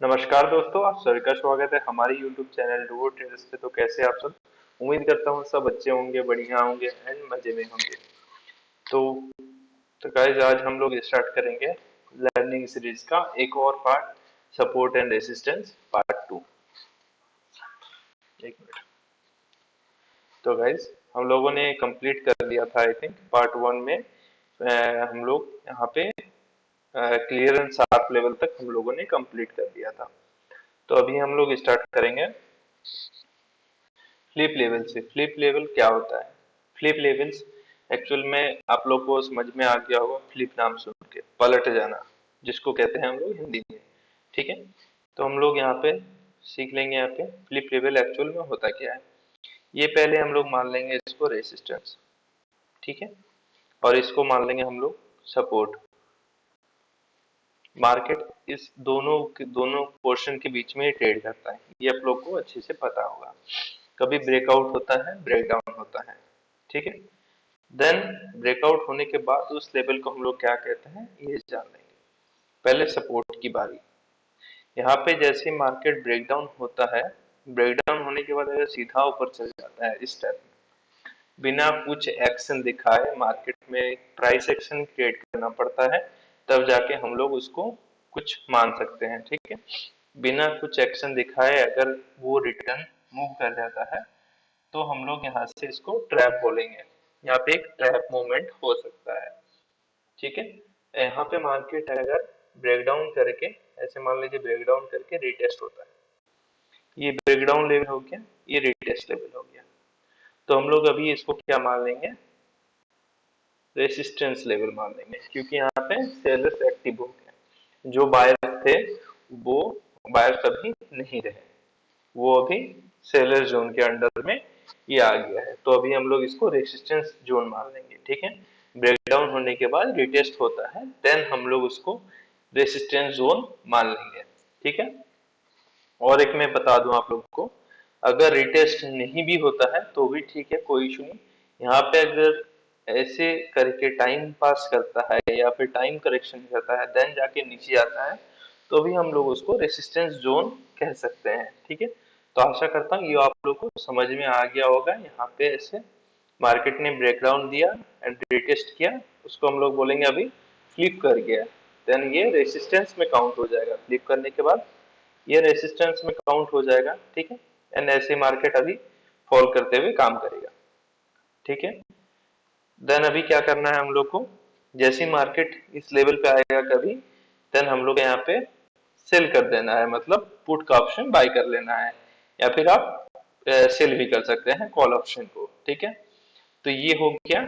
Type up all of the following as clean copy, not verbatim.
नमस्कार दोस्तों, आप सभी का स्वागत है हमारे YouTube चैनल डुओ ट्रेडर्स पे। तो कैसे आप सब? उम्मीद करता हूँ सब अच्छे होंगे, बढ़िया होंगे एंड मजे में होंगे। तो तो गाइस, आज हम लोग स्टार्ट करेंगे लर्निंग सीरीज का एक और part, support and resistance part 2। एक मिनट। तो गाइस, हम लोगों ने कंप्लीट कर लिया था आई थिंक पार्ट 1 में। हम लोग यहाँ पे क्लियर एंड शार्प लेवल तक हम लोगों ने कंप्लीट कर दिया था। तो अभी हम लोग स्टार्ट करेंगे फ्लिप लेवल से। फ्लिप लेवल क्या होता है? फ्लिप लेवल्स एक्चुअल में आप लोग को समझ में आ गया होगा, फ्लिप नाम सुन के पलट जाना, जिसको कहते हैं हम लोग हिंदी में। ठीक है, तो हम लोग यहाँ पे सीख लेंगे यहाँ पे फ्लिप लेवल एक्चुअल में होता क्या है। ये पहले हम लोग मान लेंगे इसको रेसिस्टेंस। ठीक है, और इसको मान लेंगे हम लोग सपोर्ट। मार्केट इस दोनों पोर्शन के बीच में ट्रेड करता है, ये आप लोग को अच्छे से पता होगा। कभी ब्रेकआउट होता है, ब्रेकडाउन होता है। ठीक है, देन ब्रेकआउट होने के बाद उस लेवल को हम लोग क्या कहते हैं ये जान लेंगे। पहले सपोर्ट की बारी। यहाँ पे जैसे मार्केट ब्रेकडाउन होता है, ब्रेकडाउन होने के बाद अगर सीधा ऊपर चल जाता है इस टाइप में, बिना कुछ एक्शन दिखाए मार्केट में प्राइस एक्शन क्रिएट करना पड़ता है, तब जाके हम लोग उसको कुछ मान सकते हैं। ठीक है, बिना कुछ एक्शन दिखाए अगर वो रिटर्न मूव कर जाता है तो हम लोग यहाँ से इसको ट्रैप बोलेंगे। यहाँ पे एक ट्रैप मूवमेंट हो सकता है। ठीक है, यहाँ पे मार्केट अगर ब्रेकडाउन करके, ऐसे मान लीजिए ब्रेकडाउन करके रिटेस्ट होता है, ये ब्रेकडाउन लेवल हो गया, ये रिटेस्ट लेवल हो गया। तो हम लोग अभी इसको क्या मान लेंगे? रेसिस्टेंस लेवल मान लेंगे, क्योंकि यहाँ पे सेलर्स एक्टिव हो गए। जो बायर्स थे वो बायर्स अभी नहीं रहे, वो अभी सेलर जोन के अंडर में ये आ गया है। तो अभी हम लोग इसको रेसिस्टेंस जोन मान लेंगे। ठीक है, ब्रेकडाउन होने के बाद रिटेस्ट होता है, देन हम लोग उसको रेसिस्टेंस जोन मान लेंगे। ठीक है, और एक मैं बता दूं आप लोग को, अगर रिटेस्ट नहीं भी होता है तो भी ठीक है, कोई इशू नहीं। यहाँ पे अगर ऐसे करके टाइम पास करता है या फिर टाइम करेक्शन करता है देन जाके नीचे आता है, तो भी हम लोग उसको रेसिस्टेंस जोन कह सकते हैं। ठीक है, तो आशा करता हूँ ये आप लोग को समझ में आ गया होगा। यहाँ पे ऐसे मार्केट ने ब्रेकडाउन दिया एंड रिटेस्ट किया, उसको हम लोग बोलेंगे अभी फ्लिप कर गया, देन ये रेसिस्टेंस में काउंट हो जाएगा। फ्लिप करने के बाद ये रेसिस्टेंस में काउंट हो जाएगा। ठीक है, एंड ऐसे मार्केट अभी फॉल करते हुए काम करेगा। ठीक है, देन अभी क्या करना है हम लोग को, जैसे ही मार्केट इस लेवल पे आएगा कभी, देन हम लोग यहाँ पे सेल कर देना है, मतलब पुट का ऑप्शन बाय कर लेना है, या फिर आप सेल भी कर सकते हैं कॉल ऑप्शन को। ठीक है, तो ये हो गया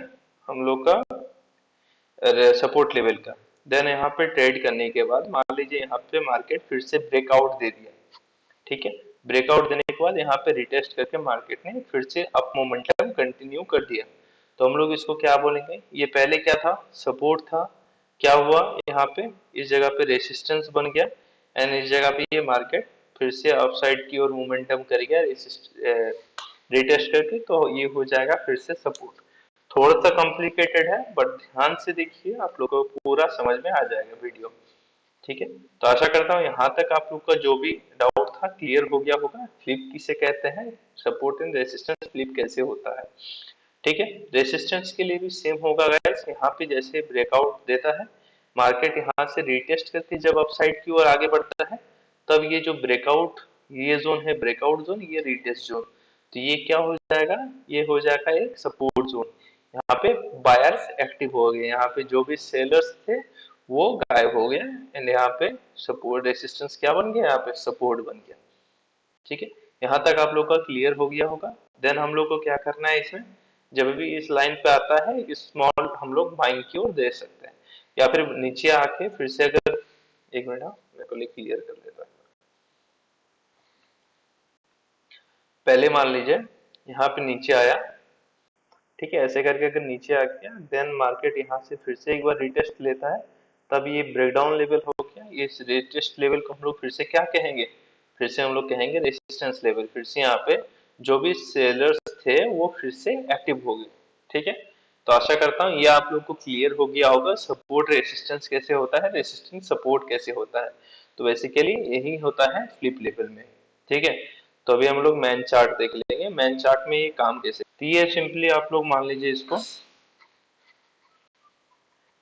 हम लोग का सपोर्ट लेवल का। देन यहाँ पे ट्रेड करने के बाद मान लीजिए यहाँ पे मार्केट फिर से ब्रेकआउट दे दिया। ठीक है, ब्रेकआउट देने के बाद यहाँ पे रिटेस्ट करके मार्केट ने फिर से अप मोमेंटम कंटिन्यू कर दिया, तो हम लोग इसको क्या बोलेंगे? ये पहले क्या था? सपोर्ट था। क्या हुआ यहाँ पे? इस जगह पे रेसिस्टेंस बन गया, एंड इस जगह पे ये मार्केट फिर से अपसाइड की ओर मोमेंटम कर गया रिटेस्ट करके, तो ये हो जाएगा फिर से सपोर्ट। थोड़ा सा कॉम्प्लिकेटेड है बट ध्यान से देखिए, आप लोगों को पूरा समझ में आ जाएगा वीडियो। ठीक है, तो आशा करता हूँ यहाँ तक आप लोग का जो भी डाउट था क्लियर हो गया होगा। फ्लिप किसे कहते हैं, सपोर्ट एंड रेसिस्टेंस फ्लिप कैसे होता है। ठीक है, रेसिस्टेंस के लिए भी सेम होगा गाइस। यहाँ पे जैसे ब्रेकआउट देता है मार्केट, यहाँ से रिटेस्ट करके जब अपसाइड की ओर आगे बढ़ता है, तब ये जो ब्रेकआउट, ये जोन है ब्रेकआउट जोन, ये रिटेस्ट जोन, तो ये क्या हो जाएगा? ये हो जाएगा एक सपोर्ट जोन। यहाँ पे बायर्स एक्टिव हो गए, यहाँ पे जो भी सेलर्स थे वो गायब हो गए, एंड यहाँ पे सपोर्ट रेसिस्टेंस क्या बन गया? यहाँ पे सपोर्ट बन गया। ठीक है, यहाँ तक आप लोग का क्लियर हो गया होगा। देन हम लोग को क्या करना है इसमें, जब भी इस लाइन पे आता है इस स्मॉल हम लोग बाइंग की ओर दे सकते हैं, या फिर नीचे आके फिर से अगर, एक मिनट, हाँ मेरे को क्लियर कर देता है। पहले मान लीजिए यहाँ पे नीचे आया, ठीक है, ऐसे करके अगर नीचे आ गया देन मार्केट यहाँ से फिर से एक बार रिटेस्ट लेता है, तब ये ब्रेकडाउन लेवल हो गया। इस रिटेस्ट लेवल को हम लोग फिर से क्या कहेंगे? फिर से हम लोग कहेंगे रेजिस्टेंस लेवल। फिर से यहाँ पे जो भी सेलर्स थे वो फिर से एक्टिव हो गए। ठीक है, तो आशा करता हूँ ये आप लोग को क्लियर हो गया होगा सपोर्ट रेसिस्टेंस कैसे होता है, रेसिस्टेंस सपोर्ट कैसे होता है। तो बेसिकली यही होता है फ्लिप लेवल में। ठीक है, तो अभी हम लोग मैन चार्ट देख लेंगे, मैन चार्ट में ये काम कैसे। तो ये सिंपली आप लोग मान लीजिए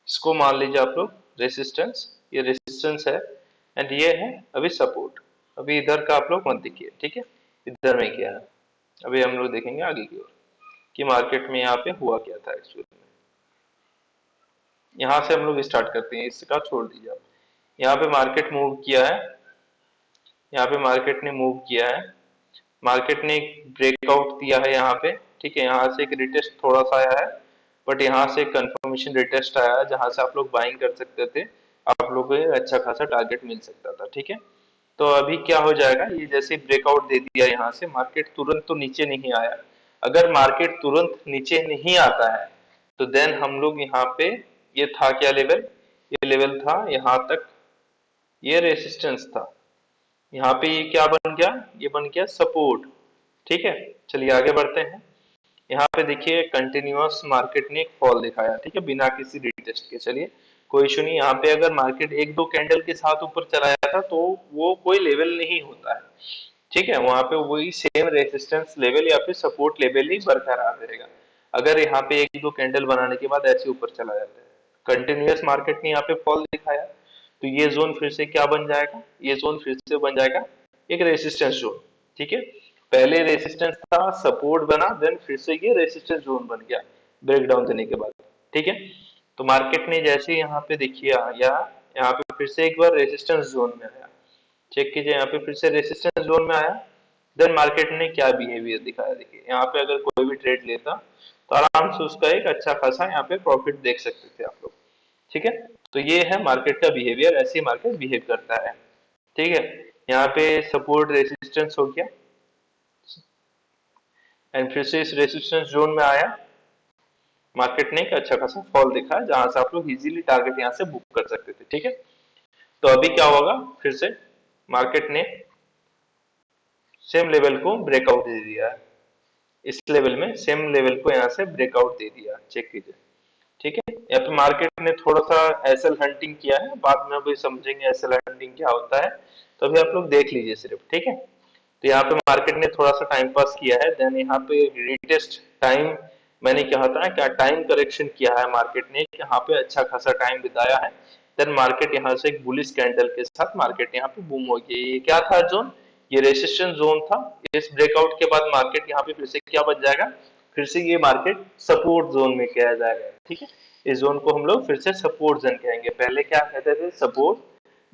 इसको मान लीजिए आप लोग रेसिस्टेंस, ये रेसिस्टेंस है एंड ये है अभी सपोर्ट। अभी इधर का आप लोग मत देखिए, ठीक है, इधर में क्या है। अभी हम लोग देखेंगे आगे की ओर कि मार्केट में यहाँ पे हुआ क्या था एक्चुअली में। यहाँ से हम लोग स्टार्ट करते हैं, इसका छोड़ दीजिए आप। यहाँ पे मार्केट मूव किया है, यहाँ पे मार्केट ने मूव किया है, मार्केट ने एक ब्रेकआउट दिया है यहाँ पे। ठीक है, यहाँ से एक रिटेस्ट थोड़ा सा आया है, बट यहाँ से एक कंफर्मेशन रिटेस्ट आया है जहां से आप लोग बाइंग कर सकते थे, आप लोग को अच्छा खासा टारगेट मिल सकता था। ठीक है, तो अभी क्या हो जाएगा, ये जैसे ब्रेकआउट दे दिया यहाँ से, मार्केट तुरंत तो नीचे नहीं आया। अगर मार्केट तुरंत नीचे नहीं आता है तो देन हम लोग यहाँ पे, ये था क्या लेवल, ये लेवल था यहाँ तक, ये रेसिस्टेंस था। यहाँ पे ये क्या बन गया, ये बन गया सपोर्ट। ठीक है, चलिए आगे बढ़ते हैं। यहाँ पे देखिए कंटिन्यूअस मार्केट ने एक फॉल दिखाया, ठीक है, बिना किसी रिटेस्ट के। चलिए कोई इशू नहीं, यहाँ पे अगर मार्केट एक दो कैंडल के साथ ऊपर चला जाता तो वो कोई लेवल नहीं होता है। ठीक है, वहां पे वही सेम रेजिस्टेंस लेवल या फिर सपोर्ट लेवल ही बरकरार रहेगा। अगर यहाँ पे एक दो कैंडल बनाने के बाद ऐसे ऊपर चला जाता है, कंटिन्यूअस मार्केट ने यहाँ पे फॉल दिखाया, तो ये जोन फिर से क्या बन जाएगा, ये जोन फिर से बन जाएगा एक रेसिस्टेंस जोन। ठीक है, पहले रेसिस्टेंस था, सपोर्ट बना, देन फिर से ये रेसिस्टेंस जोन बन गया ब्रेकडाउन देने के बाद। ठीक है, तो मार्केट ने जैसे यहाँ पे देखिए आया, यहाँ पे फिर से एक बार रेसिस्टेंस जोन में आया, चेक कीजिए, यहाँ पे फिर से रेसिस्टेंस जोन में आया, देन मार्केट ने क्या बिहेवियर दिखाया। देखिए यहाँ पे अगर कोई भी ट्रेड लेता तो आराम से उसका एक अच्छा खासा यहाँ पे प्रॉफिट देख सकते थे आप लोग। ठीक है, तो ये है मार्केट का बिहेवियर, ऐसे मार्केट बिहेव करता है। ठीक है, यहाँ पे सपोर्ट रेसिस्टेंस हो गया एंड फिर से इस रेसिस्टेंस जोन में आया, मार्केट ने एक अच्छा खासा फॉल दिखा जहां से आप लोग इजीली टारगेट यहाँ से बुक कर सकते थे। ठीक है, तो अभी क्या होगा, फिर से मार्केट ने सेम लेवल को ब्रेकआउट दे दिया है, इस लेवल में सेम लेवल को यहाँ से ब्रेकआउट दे दिया, चेक कीजिए। ठीक है, या तो मार्केट ने थोड़ा सा एसएल हंटिंग किया है, बाद में अभी समझेंगे एसएल हंटिंग क्या होता है, तो अभी आप लोग देख लीजिए सिर्फ। ठीक है, तो यहाँ पे मार्केट ने थोड़ा सा टाइम पास किया है, देन यहाँ पे रिटेस्ट टाइम, मैंने क्या था क्या टाइम करेक्शन किया है मार्केट ने, यहाँ पे अच्छा खासा टाइम बिताया है, देन मार्केट यहाँ से एक बुलिश कैंडल के साथ मार्केट यहाँ पे बूम हो गई। ये क्या था जोन, ये रेसिस्टेंस जोन था। इस ब्रेकआउट के बाद मार्केट यहाँ पे फिर से क्या बन जाएगा, फिर से ये मार्केट सपोर्ट जोन में किया जाएगा। ठीक है, इस जोन को हम लोग फिर से सपोर्ट जोन कहेंगे, पहले क्या कहते थे सपोर्ट,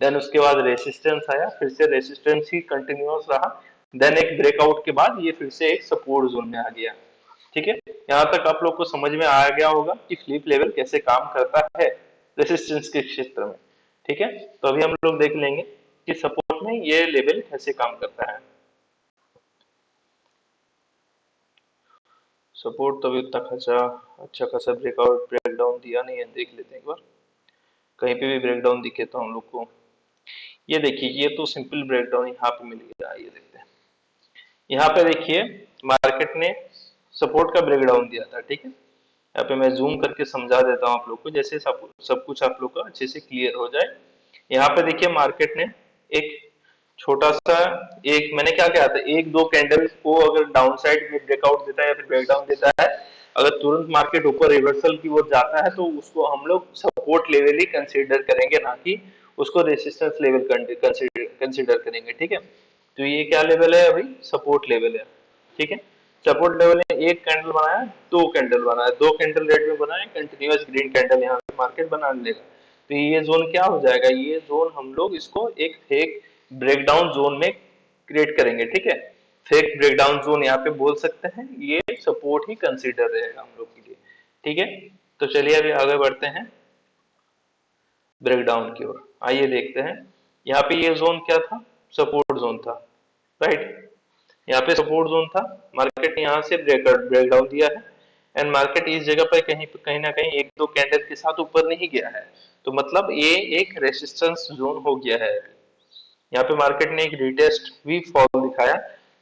देन उसके बाद रेसिस्टेंस आया, फिर से रेसिस्टेंस ही कंटिन्यूअस रहा, देन एक ब्रेकआउट के बाद ये फिर से एक सपोर्ट जोन में आ गया। ठीक है, यहाँ तक आप लोग को समझ में आ गया होगा कि फ्लिप लेवल कैसे काम करता है रेसिस्टेंस के क्षेत्र में। ठीक है, तो अभी हम लोग देख लेंगे कि सपोर्ट में ये लेवल कैसे काम करता है। सपोर्ट तो अभी उतना अच्छा खासा ब्रेकआउट ब्रेकडाउन दिया नहीं है, देख लेते हैं एक बार, कहीं पे भी ब्रेकडाउन दिखे तो हम लोग को। ये देखिए, ये तो सिंपल ब्रेकडाउन यहाँ पे मिल गया, ये देखते हैं। यहाँ पे देखिए मार्केट ने सपोर्ट का ब्रेकडाउन दिया था। ठीक है, यहाँ पे मैं जूम करके समझा देता हूँ आप लोग को, जैसे सब कुछ आप लोग का अच्छे से क्लियर हो जाए। यहाँ पे देखिए मार्केट ने एक छोटा सा, एक मैंने क्या कहा था, एक दो कैंडल को अगर डाउन साइड में ब्रेकआउट देता है या फिर ब्रेकडाउन देता है, अगर तुरंत मार्केट ऊपर रिवर्सल की ओर जाता है तो उसको हम लोग सपोर्ट लेवल ही कंसीडर करेंगे, ना कि उसको रेसिस्टेंस लेवल कंसीडर करेंगे। ठीक है, तो ये क्या लेवल है, अभी सपोर्ट लेवल है। ठीक है, सपोर्ट लेवल है, एक कैंडल बनाया, दो कैंडल बनाया, दो कैंडल रेड में बनाया, कंटिन्यूअस ग्रीन कैंडल यहाँ पे मार्केट बना लेगा, तो ये जोन क्या हो जाएगा, ये जोन हम लोग इसको एक फेक ब्रेकडाउन जोन में क्रिएट करेंगे। ठीक है, फेक ब्रेकडाउन जोन यहाँ पे बोल सकते हैं, ये सपोर्ट ही कंसीडर रहेगा हम लोग के लिए। ठीक है, तो चलिए अभी आगे बढ़ते हैं ब्रेकडाउन की ओर, आइए देखते हैं। यहाँ पे ये जोन क्या था, सपोर्ट जोन था, राइट, यहाँ पे सपोर्ट जोन था, मार्केट ने यहाँ से ब्रेकडाउन दिया है एंड मार्केट इस जगह पर कहीं ना कहीं एक दो कैंडल के साथ ऊपर नहीं गया है, तो मतलब ये एक रेसिस्टेंस जोन हो गया है। यहाँ पे मार्केट ने एक रिटेस्ट भी फॉल दिखाया,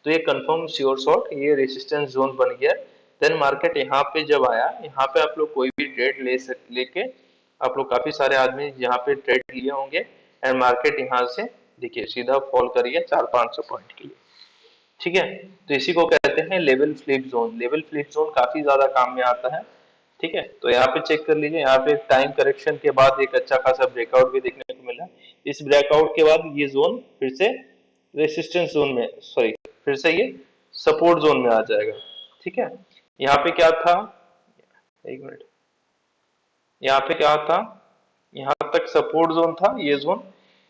तो ये कंफर्म श्योर शॉट ये रेसिस्टेंस जोन बन गया, देन मार्केट यहाँ पे जब आया, यहाँ पे आप लोग कोई भी ट्रेड लेके आप लोग काफी सारे आदमी यहाँ पे ट्रेड लिए होंगे, एंड मार्केट यहाँ से देखिए सीधा फॉल करिए 400-500 पॉइंट के लिए, ठीक है। तो इसी को कहते हैं level flip zone. Level flip zone काफी ज्यादा काम में आता है, ठीक है। तो यहाँ पे चेक कर लीजिए, यहाँ पे टाइम करेक्शन के बाद एक अच्छा खासा ब्रेकआउट भी देखने को मिला। इस ब्रेकआउट के बाद ये जोन फिर से रेसिस्टेंस जोन में, सॉरी, फिर से ये सपोर्ट जोन में आ जाएगा, ठीक है। यहाँ पे क्या था, एक मिनट, यहाँ पे क्या था, यहाँ तक सपोर्ट जोन था ये जोन।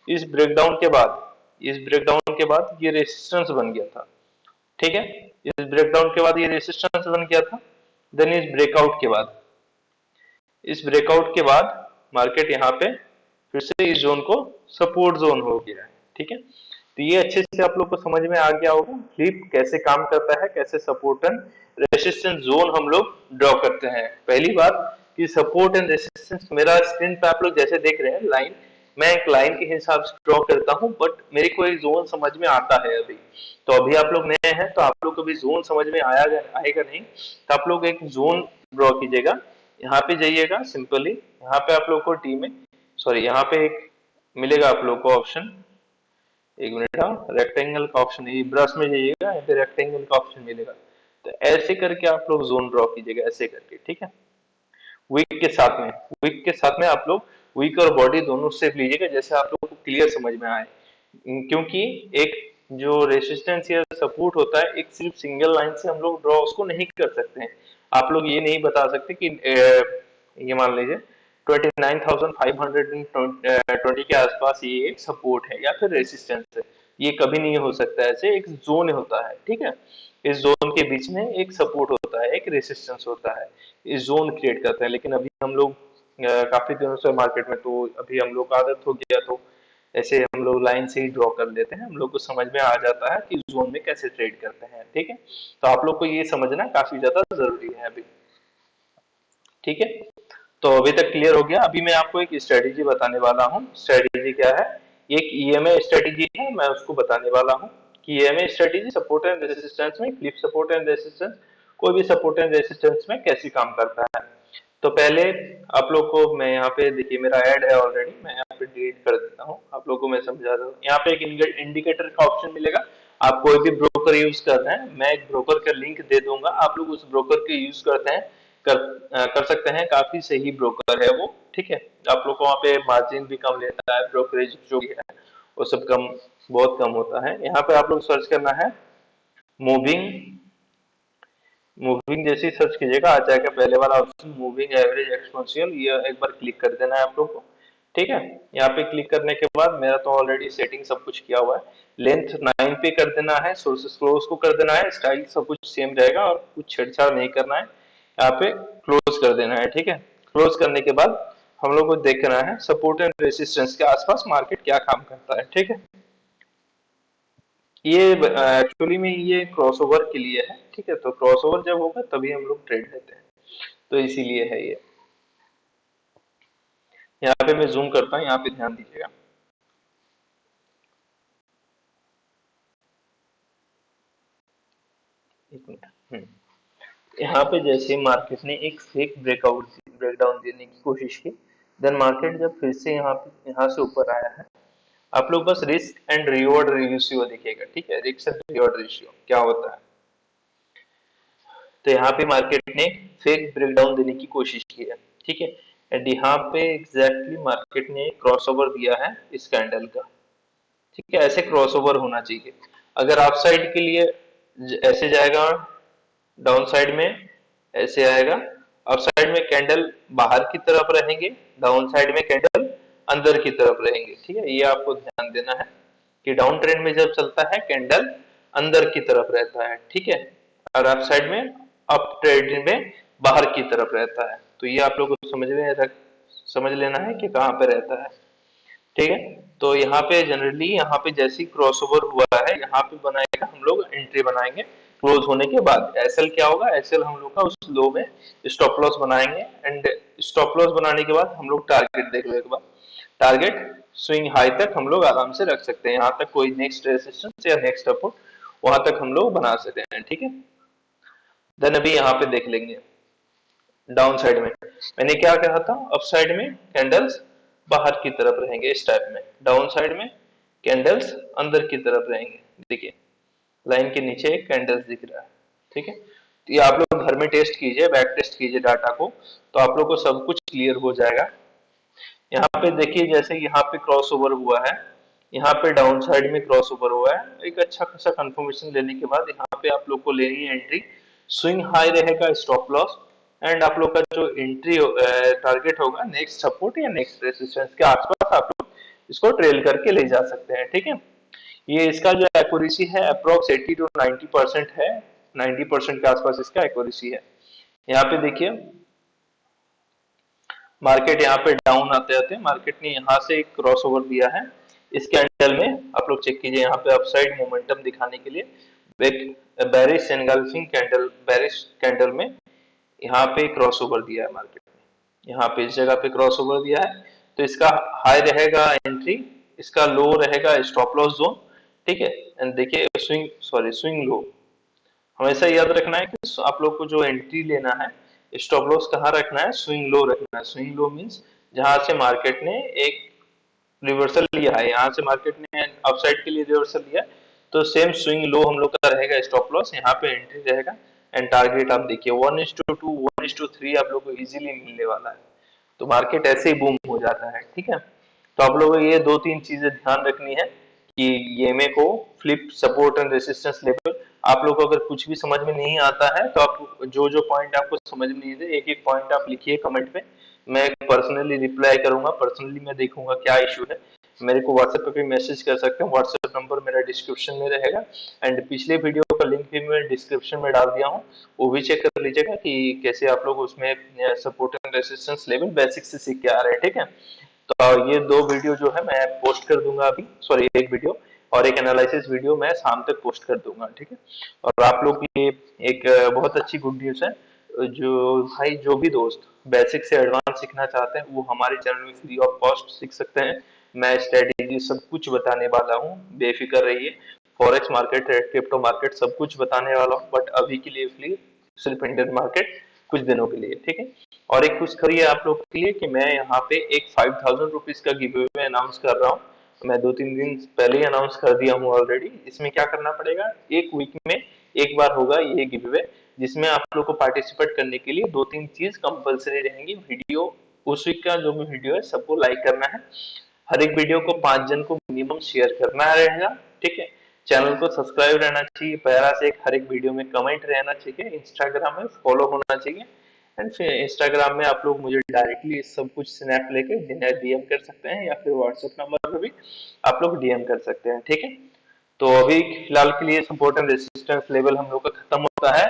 इस ब्रेकडाउन के बाद, इस ब्रेकडाउन के बाद ये रेसिस्टेंस बन गया था, ठीक है। इस ब्रेकडाउन के बाद ये रेसिस्टेंस बन गया था। देन इस ब्रेकआउट के बाद, इस ब्रेकआउट के बाद मार्केट यहाँ पे फिर से इस जोन को सपोर्ट जोन हो गया है, ठीक है। तो ये अच्छे से आप लोग को समझ में आ गया होगा फ्लिप कैसे काम करता है, कैसे सपोर्ट एंड रेसिस्टेंस जोन हम लोग ड्रॉ करते हैं। पहली बात कि सपोर्ट एंड रेसिस्टेंस, मेरा स्क्रीन पे आप लोग जैसे देख रहे हैं लाइन, मैं एक लाइन के हिसाब से ड्रॉ करता हूँ, बट मेरे को एक जोन समझ में आता है अभी। तो अभी आप लोग नए हैं तो आप लोग को भी जोन समझ में आएगा नहीं, तो आप लोग एक जोन ड्रॉ कीजिएगा। यहाँ पे जाइएगा सिंपली, यहाँ पे आप लोग को टी में, सॉरी, यहाँ पे एक मिलेगा आप लोग को ऑप्शन, एक मिनट, हाँ, रेक्टेंगल का ऑप्शन, ये ब्रश में जाइएगा, यहाँ पे रेक्टेंगल का ऑप्शन मिलेगा। तो ऐसे करके आप लोग जोन ड्रॉ कीजिएगा, ऐसे करके, ठीक है। वीक के साथ में, वीक के साथ में आप लोग वीक और बॉडी दोनों से लीजिएगा, जैसे आप लोग को क्लियर समझ में आए। क्योंकि एक जो रेसिस्टेंस या सपोर्ट होता है, एक सिर्फ सिंगल लाइन से हम लोग ड्रॉ उसको नहीं कर सकते हैं। आप लोग ये नहीं बता सकते कि ये मान लीजिए 29,520 के आसपास ये एक सपोर्ट है या फिर रेसिस्टेंस है, ये कभी नहीं हो सकता। ऐसे एक जोन होता है, ठीक है। इस जोन के बीच में एक सपोर्ट होता है, एक रेसिस्टेंस होता है, इस जोन क्रिएट करते हैं। लेकिन अभी हम लोग काफी दिनों से मार्केट में, तो अभी हम लोग का आदत हो गया, तो ऐसे हम लोग लाइन से ही ड्रॉ कर लेते हैं, हम लोग को समझ में आ जाता है कि जोन में कैसे ट्रेड करते हैं, ठीक है। तो आप लोग को ये समझना काफी ज्यादा जरूरी है अभी, ठीक है। तो अभी तक क्लियर हो गया। अभी मैं आपको एक स्ट्रेटेजी बताने वाला हूँ। स्ट्रेटेजी क्या है, एक ईएमए स्ट्रेटेजी है, मैं उसको बताने वाला हूँ कि EMA strategy support and resistance में, फ्लिप सपोर्ट एंड रेसिस्टेंस, कोई भी सपोर्ट एंड रेसिस्टेंस में कैसे काम करता है। तो पहले आप लोग को मैं यहाँ पे देखिए, मेरा ऐड है ऑलरेडी, मैं यहाँ पे डिलीट कर देता हूँ, आप लोग को मैं समझा रहा हूँ। यहाँ पे एक इंडिकेटर का ऑप्शन मिलेगा, आप कोई भी ब्रोकर यूज करते हैं, मैं एक ब्रोकर का लिंक दे दूंगा, आप लोग उस ब्रोकर के यूज करते हैं, कर सकते हैं, काफी सही ब्रोकर है वो, ठीक है। आप लोग को वहाँ पे मार्जिन भी कम लेता है, ब्रोकरेज जो भी है वो सब कम, बहुत कम होता है। यहाँ पे आप लोग सर्च करना है मूविंग, मूविंग जैसे ही सर्च कीजिएगा आ जाएगा पहले वाला ऑप्शन, मूविंग एवरेज एक्सपोनेंशियल, ये एक बार क्लिक कर देना है आप लोग को, ठीक है। यहाँ पे क्लिक करने के बाद मेरा तो ऑलरेडी सेटिंग सब कुछ किया हुआ है, लेंथ 9 पे कर देना है, सोर्सेस क्लोज को कर देना है, स्टाइल सब कुछ सेम रहेगा और कुछ छेड़छाड़ नहीं करना है। यहाँ पे क्लोज कर देना है, ठीक है। क्लोज करने के बाद हम लोग को देखना है सपोर्ट एंड रेसिस्टेंस के आसपास मार्केट क्या काम करता है, ठीक है। ये एक्चुअली में ये क्रॉसओवर के लिए है, ठीक है। तो क्रॉसओवर जब होगा तभी हम लोग ट्रेड लेते हैं, तो इसीलिए है ये। यहाँ पे मैं जूम करता हूँ, यहाँ पे ध्यान दीजिएगा। एक मिनट, यहाँ पे जैसे मार्केट ने एक फेक ब्रेकडाउन देने की कोशिश की, देन मार्केट जब फिर से यहाँ से ऊपर आया है, आप लोग बस रिस्क एंड रिवॉर्ड रेशियो देखिएगा, ठीक है। रिस्क एंड रिवॉर्ड रेशियो क्या होता है, तो यहाँ पे मार्केट ने फेक ब्रेकडाउन देने की कोशिश की है, ठीक है। एंड यहाँ पे एग्जैक्टली मार्केट ने क्रॉसओवर दिया है इस कैंडल का, ठीक है। ऐसे क्रॉसओवर होना चाहिए। अगर अप साइड के लिए ऐसे जाएगा, डाउन साइड में ऐसे आएगा, अप साइड में कैंडल बाहर की तरफ रहेंगे, डाउन साइड में कैंडल अंदर की तरफ रहेंगे, ठीक है। ये आपको ध्यान देना है कि डाउन ट्रेंड में जब चलता है कैंडल अंदर की तरफ रहता है, ठीक है, और अप साइड में, अप ट्रेंड में बाहर की तरफ रहता है। तो ये आप लोग को समझ लेना है कि कहाँ पे रहता है, ठीक है। तो यहाँ पे जनरली, यहाँ पे जैसे ही क्रॉसओवर हुआ है, यहाँ पे बनाएगा, हम लोग एंट्री बनाएंगे क्लोज होने के बाद। एसएल क्या होगा, एसएल हम लोग का उस लो में स्टॉप लॉस बनाएंगे, एंड स्टॉप लॉस बनाने के बाद हम लोग टारगेट देख लो एक बार, टारगेट स्विंग हाई तक हम लोग आराम से रख सकते हैं, यहाँ तक कोई नेक्स्ट रेजिस्टेंस या नेक्स्ट सपोर्ट वहां तक हम लोग बना सकते हैं, ठीक है। देन अभी यहाँ पे देख लेंगे डाउन साइड में मैंने क्या कहा था, अप साइड में कैंडल्स बाहर की तरफ रहेंगे इस टाइप में, डाउन साइड में कैंडल्स अंदर की तरफ रहेंगे। देखिए लाइन के नीचे एक कैंडल्स दिख रहा है, ठीक है। तो ये आप लोग घर में टेस्ट कीजिए, बैक टेस्ट कीजिए डाटा को, तो आप लोग को सब कुछ क्लियर हो जाएगा। यहाँ पे देखिए जैसे यहाँ पे क्रॉस ओवर हुआ है, यहाँ पे डाउन साइड में क्रॉस ओवर हुआ है, एक अच्छा खासा कंफर्मेशन लेने के बाद यहाँ पे आप लोग को लेनी है एंट्री, स्विंग हाई रहेगा स्टॉप लॉस, एंड आप लोग का जो एंट्री टारगेट होगा नेक्स्ट सपोर्ट या नेक्स्ट रेजिस्टेंस के आसपास आप लोग इसको ट्रेल करके ले जा सकते हैं, ठीक है। ये इसका जो एक्यूरेसी है अप्रोक्स 80 to 90% है, 90% के आसपास इसका एक्यूरेसी है। यहाँ पे देखिए मार्केट यहाँ पे डाउन आते आते मार्केट ने यहाँ से एक क्रॉस ओवर दिया है, इस कैंडल में आप लोग चेक कीजिए यहाँ पे अपसाइड मोमेंटम दिखाने के लिए एक bearish engulfing candle, bearish candle में यहाँ पे क्रॉस ओवर दिया है मार्केट ने, यहाँ पे इस जगह पे क्रॉस ओवर दिया है, तो इसका हाई रहेगा एंट्री, इसका लो रहेगा स्टॉप लॉस जोन, ठीक है। एंड देखिए स्विंग लो, हमेशा याद रखना है कि आप लोग को जो एंट्री लेना है स्टॉप लॉस कहाँ रखना है, स्विंग लो रखना है। स्विंग लो मींस जहां से मार्केट ने एक रिवर्सल लिया है, यहाँ से मार्केट ने अपसाइड के लिए रिवर्सल लिया, तो सेम स्विंग लो हम लोग का रहेगा स्टॉप लॉस, यहाँ पे एंट्री रहेगा, एंड टारगेट आप देखिए 1:2 1:3 आप लोग को इजीली मिलने वाला है, तो मार्केट ऐसे ही बूम हो जाता है, ठीक है। तो आप लोगों को ये दो तीन चीजें ध्यान रखनी है कि ईएमए को flip support and resistance level, आप लोग को अगर कुछ भी समझ में नहीं आता है तो आप जो जो पॉइंट आपको समझ में नहीं थे एक एक पॉइंट आप लिखिए कमेंट पे, मैं पर्सनली रिप्लाई करूंगा, पर्सनली मैं देखूंगा क्या इशू है, मेरे को व्हाट्सएप पे भी मैसेज कर सकते हैं, व्हाट्सएप नंबर मेरा डिस्क्रिप्शन में रहेगा, एंड पिछले वीडियो का लिंक भी मैं डिस्क्रिप्शन में डाल दिया हूँ, वो भी चेक कर लीजिएगा कि कैसे आप लोग उसमें support and resistance level basic से सीख के आ रहे हैं, ठीक है। तो ये दो वीडियो जो है मैं पोस्ट कर दूंगा अभी, सॉरी एक वीडियो और एक एनालिसिस वीडियो मैं शाम तक पोस्ट कर दूंगा, ठीक है। और आप लोग के लिए एक बहुत अच्छी गुड न्यूज है, जो भाई जो भी दोस्त बेसिक से एडवांस सीखना चाहते हैं वो हमारे चैनल में फ्री ऑफ कॉस्ट सीख सकते हैं। मैं स्ट्रेटेजी सब कुछ बताने वाला हूँ, बेफिक्र रहिए, फॉरेक्स मार्केट, क्रिप्टो मार्केट सब कुछ बताने वाला हूँ, बट अभी के लिए फ्री, सिर्फ इंडियन मार्केट कुछ दिनों के लिए, ठीक है। और एक खुशखबरी है आप लोग के लिए कि मैं यहाँ पे एक 5000 रुपीज का गिव अवे अनाउंस कर रहा हूँ, मैं 2-3 दिन पहले ही अनाउंस कर दिया हूँ ऑलरेडी। इसमें क्या करना पड़ेगा, एक वीक में एक बार होगा ये गिव अवे, जिसमें आप लोग को पार्टिसिपेट करने के लिए 2-3 चीज कंपलसरी रहेंगी। वीडियो, उस वीक का जो भी वीडियो है सबको लाइक करना है, हर एक वीडियो को 5 जन को मिनिमम शेयर करना रहेगा, ठीक है। चैनल को सब्सक्राइब रहना चाहिए, प्यारा से एक हर एक वीडियो में कमेंट रहना चाहिए, इंस्टाग्राम में फॉलो होना चाहिए, एंड फिर इंस्टाग्राम में आप लोग मुझे डायरेक्टली सब कुछ स्नैप लेके डीएम कर सकते हैं, या फिर व्हाट्सएप नंबर पे भी आप लोग डीएम कर सकते हैं, ठीक है। तो अभी फिलहाल के लिए सपोर्ट एंड रेसिस्टेंस लेवल हम लोग का खत्म होता है,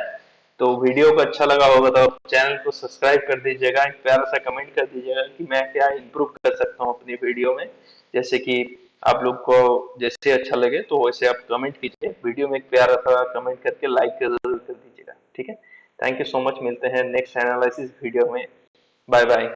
तो वीडियो को अच्छा लगा होगा तो चैनल को सब्सक्राइब कर दीजिएगा, एक प्यारा सा कमेंट कर दीजिएगा कि मैं क्या इम्प्रूव कर सकता हूँ अपनी वीडियो में, जैसे कि आप लोग को जैसे अच्छा लगे तो वैसे आप कमेंट कीजिए, वीडियो में एक प्यारा सा कमेंट करके लाइक जरूर कर दीजिएगा, ठीक है। थैंक यू सो मच, मिलते हैं नेक्स्ट एनालिसिस वीडियो में, बाय बाय।